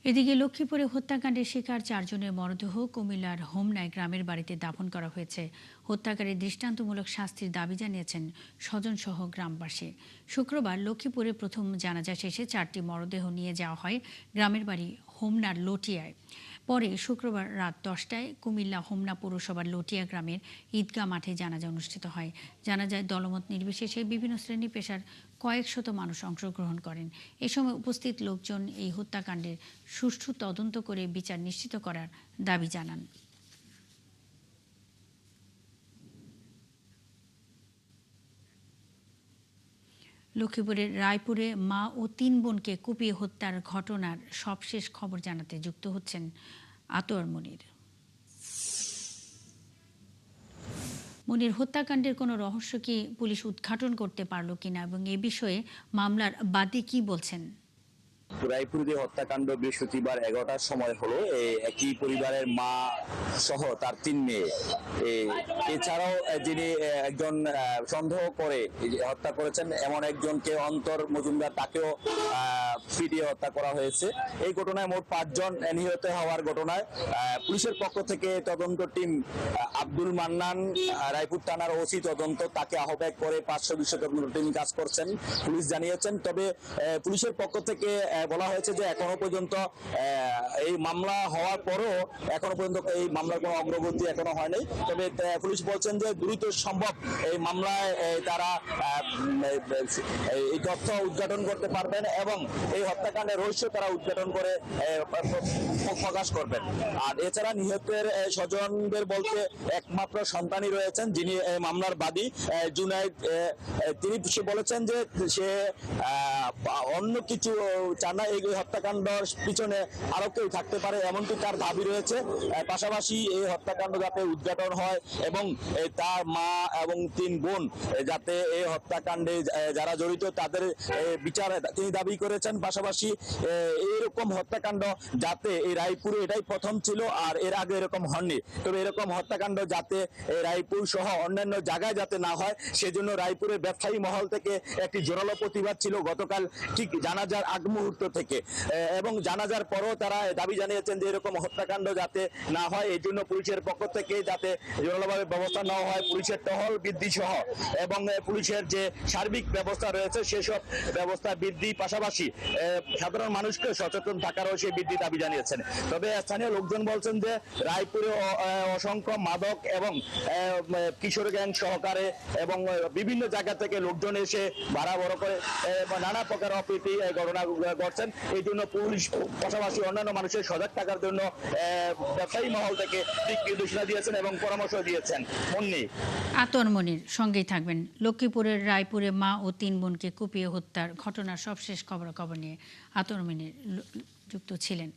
এদিকে লক্ষ্মীপুরে হত্যাকাণ্ডের শিকার 4 জনের মরদেহ কুমিল্লার হোমনায় গ্রামের বাড়িতে দাফন করা হয়েছে। হত্যাকারীর দৃষ্টান্তমূলক শাস্তির দাবি জানিয়েছেন স্বজনসহ গ্রামবাসী। শুক্রবার লক্ষ্মীপুরে প্রথম জানাজা শেষে 4টি মরদেহ নিয়ে যাওয়া হয় গ্রামের বাড়ি হোমনার লটিয়ায়। পরে শুক্রবার রাত 10টায় কুমিল্লা হোমনা পৌরসভার লটিয়া গ্রামের ঈদগাহ মাঠে জানাজা অনুষ্ঠিত হয়। জানাজায় দলমত নির্বিশেষে বিভিন্ন শ্রেণী পেশার কয়েক শত মানুষ অংশগ্রহণ করেন। এ সময় উপস্থিত লোকজন এই হত্যাকাণ্ডের সুষ্ঠু তদন্ত করে বিচার নিশ্চিত করার দাবি জানান। লক্ষ্মীপুরের রায়পুরে মা ও 3 বোনকে কুপিয়ে হত্যার ঘটনার সবশেষ খবর জানাতে যুক্ত হচ্ছেন আতোয়ার মনির। মনির, হত্যাকাণ্ডের কোনো রহস্য কি পুলিশ উদ্ঘাটন করতে পারল কিনা এবং এ বিষয়ে মামলার বাদী কি বলছেন? রায়পুর যে হত্যাকাণ্ড বৃহস্পতিবার 11টার সময় হলো, একই পরিবারের মা সহ তার 3 মেয়ে, এছাড়াও যিনি একজন সন্দেহ করে হত্যা করেছেন এমন একজনকে অন্তর মজুমদার, তাকেও পিটিয়ে হত্যা করা হয়েছে। এই ঘটনায় মোট 5 জন নিহত হওয়ার ঘটনায় পুলিশের পক্ষ থেকে তদন্ত টিম আব্দুল মান্নান, রায়পুর থানার ওসি তদন্ত, তাকে আহ্বায়ক করে 5 সদস্য তদন্ত টিম কাজ করছেন পুলিশ জানিয়েছেন। তবে পুলিশের পক্ষ থেকে বলা হয়েছে যে এখনো পর্যন্ত এই মামলা হওয়ার পরও এখনো পর্যন্ত এই মামলার কোনো অগ্রগতি এখনো হয়নি। তবে পুলিশ বলছেন যে দ্রুত সম্ভব এই মামলায় তারা এই তথ্য উদ্ঘাটন করতে পারবেন এবং এই হত্যাকাণ্ডের রহস্য তারা উদ্ঘাটন করে প্রকাশ করবেন। আর এছাড়া নিহতের স্বজনদের বলতে একমাত্র সন্তানই রয়েছেন যিনি মামলার বাদী জুনাইদ। তিনি বলেছেন যে সে অন্য কিছু চান না, এই হত্যাকাণ্ডের পিছনে আরো কেউ থাকতে পারে এমনকি তার দাবি রয়েছে। পাশাপাশি এই হত্যাকাণ্ড যাতে উদ্ঘাটন হয় এবং তার মা এবং 3 বোন যাতে এই হত্যাকাণ্ডে যারা জড়িত তাদের বিচার তিনি দাবি করেছেন। পাশাপাশি এরকম হত্যাকাণ্ড যাতে এই রায়পুরে এটাই প্রথম ছিল, আর এর আগে এরকম হয়নি। তবে এরকম হত্যাকাণ্ড যাতে রায়পুর সহ অন্যান্য জায়গায় যাতে না হয় সেজন্য রায়পুরের ব্যবসায়ী মহল থেকে একটি জোরালো প্রতিবাদ ছিল গতকাল ঠিক জানাজার আগ মুহূর্ত থেকে, এবং জানাজার পরও তারা দাবি জানিয়েছেন যে এরকম হত্যাকাণ্ড যাতে না হয় এই জন্য পুলিশের পক্ষ থেকে যাতে জোরালোভাবে ব্যবস্থা নেওয়া হয়, পুলিশের টহল বৃদ্ধি সহ এবং পুলিশের যে সার্বিক ব্যবস্থা রয়েছে সেসব ব্যবস্থা বৃদ্ধি, পাশাপাশি সাধারণ মানুষকে সচেতন থাকারও সেই বৃদ্ধি দাবি জানিয়েছেন। তবে স্থানীয় লোকজন বলছেন যে রায়পুরে অসংখ্য মাদক এবং কিশোর গ্যাং সহকারে এবং বিভিন্ন জায়গা থেকে লোকজন এসে ভাড়া বড় করে নানা প্রকার অপ্রীতি ঘটনা করছেন। এই জন্য পুলিশ পাশাপাশি অন্যান্য মানুষের সজাগ থাকার জন্য ব্যবসায়ী মহল থেকে দিক নির্দেশনা দিয়েছেন এবং পরামর্শ দিয়েছেন। আতোয়ার মনির সঙ্গেই থাকবেন। লক্ষ্মীপুরের রায়পুরে মা ও 3 বোনকে কুপিয়ে হত্যার ঘটনার সবশেষ খবর নিয়ে আতোয়ার মনির যুক্ত ছিলেন।